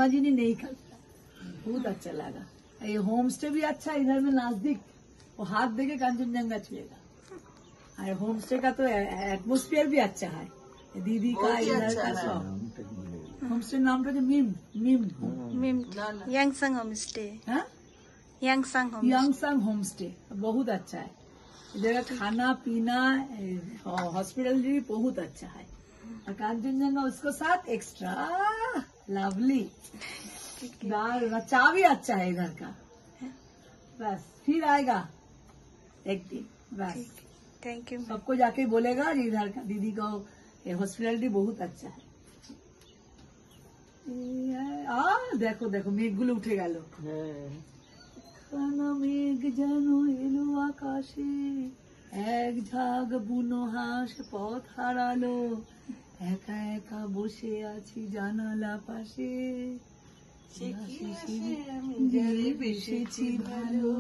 जी नहीं करता, बहुत अच्छा लगा। ये होम स्टे भी अच्छा, इधर में नजदीक, वो हाथ देके कांचनजंगा छुएगा। और होम स्टे का तो एटमोस्फियर भी अच्छा है, दीदी का इधर का सब। होम स्टे नाम का जो मिम मिम मिम Yangsang home stay, Yangsang home stay बहुत अच्छा है। इधर का खाना पीना, हॉस्पिटल भी बहुत अच्छा है। और कांचनजंगा उसको साथ एक्स्ट्रा लवली। दाल चा भी अच्छा है इधर का। बस फिर आएगा एक दिन, बस। Thank you. सबको जाके बोलेगा इधर का दीदी का हॉस्पिटलिटी बहुत अच्छा है। देखो देखो मेघगुलो उठे गেল। মেঘ যেন এলো আকাশে, এক ঝাঁক বুনো হাঁস পথ হারালো, একা একা বসে আছি জানালা পাশে, বেশি ভালো